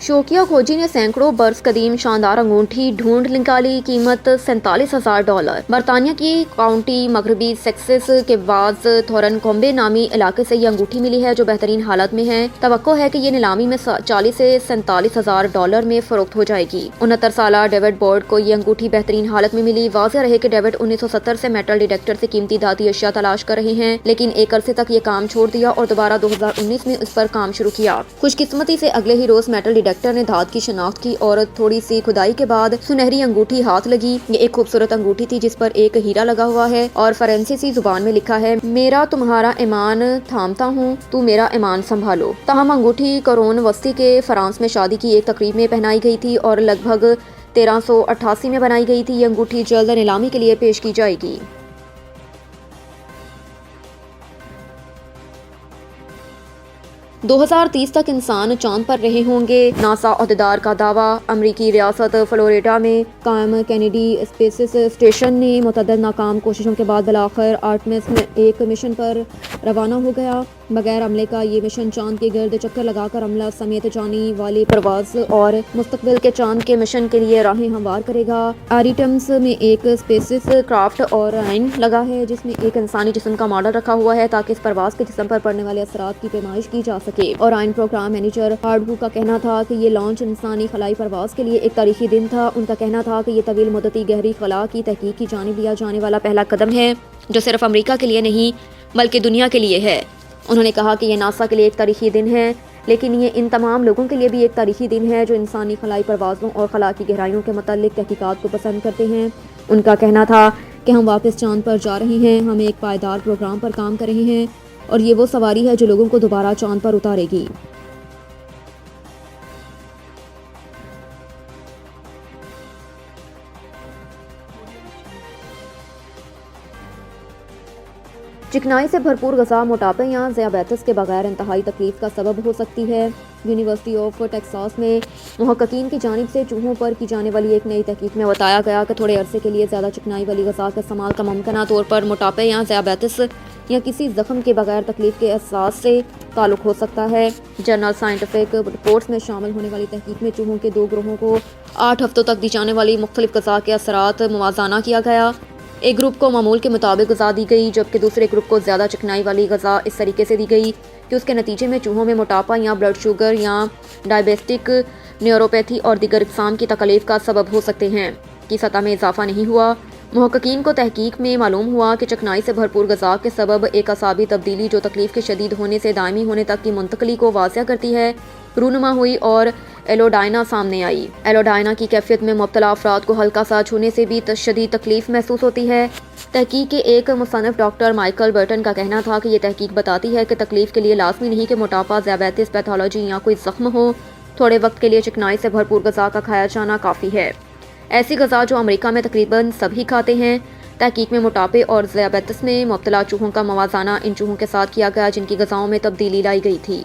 शौकिया खोजी ने सैकड़ों बरस कदीम शानदार अंगूठी ढूंढ निकाली। कीमत $47,000। बरतानिया की काउंटी मगरबी सेक्सेस के बाद थोरन कोम्बे नामी इलाके से ये अंगूठी मिली है, जो बेहतरीन हालत में है। तवक्को है कि ये नीलामी में $40,000 से $47,000 में फरोख्त हो जाएगी। 69 साला डेविड बोर्ड को ये अंगूठी बेहतरीन हालत में मिली। वाज़ेह रहे कि डेविड 1970 से मेटल डिटेक्टर से कीमती धाती अशिया तलाश कर रहे हैं, लेकिन एक अरसे तक ये काम छोड़ दिया और दोबारा 2019 में इस पर काम शुरू किया। खुशकिस्मती से अगले ही रोज मेटल डिटेक्टर ने धात की शिनाख्त की और थोड़ी सी खुदाई के बाद सुनहरी अंगूठी हाथ लगी। ये एक खूबसूरत अंगूठी थी जिस पर एक हीरा लगा हुआ है और फ्रांसीसी जुबान में लिखा है, मेरा तुम्हारा ईमान थामता हूँ, तू मेरा ईमान संभालो। ताहम अंगूठी करोन वस्ती के फ्रांस में शादी की एक तकरीब में पहनाई गई थी और लगभग 1388 में बनाई गई थी। ये अंगूठी जल्द नीलामी के लिए पेश की जाएगी। 2030 तक इंसान चांद पर रहे होंगे, नासा अहदेदार का दावा। अमरीकी रियासत फ्लोरिडा में कायम कैनेडी स्पेस स्टेशन ने मुतअद्दिद नाकाम कोशिशों के बाद बिलाखिर आर्टेमिस में एक मिशन पर रवाना हो गया। बगैर अमले का ये मिशन चांद के गर्द चक्कर लगाकर अमला समेत जाने वाली परवाज और मुस्तकबिल के चांद के मिशन के लिए राहें हमवार करेगा। आर्टेमिस में एक स्पेस क्राफ्ट और आइन लगा है जिसमें एक इंसानी जिस्म का मॉडल रखा हुआ है ताकि इस परवाज के जिस्म पर पड़ने वाले असरात की पैमाइश की जा सके। और आइन प्रोग्राम मैनेजर हार्डवू का कहना था कि ये लॉन्च इंसानी खलाई परवाज के लिए एक तारीखी दिन था। उनका कहना था कि ये तवील मुद्दती गहरी खला की तहकीक की जानिब लिया जाने वाला पहला कदम है, जो सिर्फ अमरीका के लिए नहीं बल्कि दुनिया के लिए है। उन्होंने कहा कि ये नासा के लिए एक तारीखी दिन है, लेकिन ये इन तमाम लोगों के लिए भी एक तारीखी दिन है जो इंसानी खलाई परवाज़ों और खला की गहराइयों के मुताल्लिक तहकीकात को पसंद करते हैं। उनका कहना था कि हम वापस चांद पर जा रहे हैं, हम एक पायदार प्रोग्राम पर काम कर रहे हैं और ये वो सवारी है जो लोगों को दोबारा चांद पर उतारेगी। चिकनाई से भरपूर ग़िज़ा मोटापे या ज़ियाबेतिस के बगैर इंतहाई तकलीफ का सबब हो सकती है। यूनिवर्सिटी ऑफ टेक्सास में मुहक्किकीन की जानिब से चूहों पर की जाने वाली एक नई तहकीक में बताया गया कि थोड़े अरसे के लिए ज़्यादा चिकनाई वाली ग़िज़ा का इस्तेमाल का मुमकिना तौर पर मोटापे या ज़ियाबेतिस या किसी ज़ख्म के बगैर तकलीफ के एहसास से ताल्लुक़ हो सकता है। जर्नल साइंटिफिक रिपोर्ट्स में शामिल होने वाली तहकीक में चूहों के 2 ग्रोहों को 8 हफ्तों तक दी जाने वाली मुख्तलिफ ग़िज़ा के असरात मुवाज़ाना किया गया। एक ग्रुप को मामूल के मुताबिक ग़िज़ा दी गई, जबकि दूसरे ग्रुप को ज़्यादा चिकनाई वाली ग़िज़ा इस तरीके से दी गई कि उसके नतीजे में चूहों में मोटापा या ब्लड शुगर या डायबिटिक न्यूरोपैथी और दीगर इक़साम की तकलीफ का सबब हो सकते हैं की सतह में इजाफा नहीं हुआ। मुहक्किकीन को तहकीक में मालूम हुआ कि चिकनाई से भरपूर ग़िज़ा के सबब एक असाबी तब्दीली जो तकलीफ के शदीद होने से दायमी होने तक की मुंतकली को वाज़िया करती है, रूनुमा हुई और एलोडाइना सामने आई। एलोडाइना की कैफियत में मुब्तला अफराद को हल्का सा छूने से भी शदीद तकलीफ महसूस होती है। तहकीक के एक मुसन्निफ डॉक्टर माइकल बर्टन का कहना था कि यह तहकीक बताती है कि तकलीफ के लिए लाजमी नहीं कि मोटापा, ज़ियाबेतिस, पैथोलॉजी या कोई ज़ख्म हो। थोड़े वक्त के लिए चिकनाई से भरपूर ग़िज़ा का खाया जाना काफ़ी है। ऐसी ग़िज़ा जो अमरीका में तकरीबन सभी खाते हैं। तहकीक में मोटापे और ज़ियाबेतिस में मुब्तला चूहों का मुवाज़ाना इन चूहों के साथ किया गया जिनकी ग़िज़ाओं में तब्दीली लाई गई थी।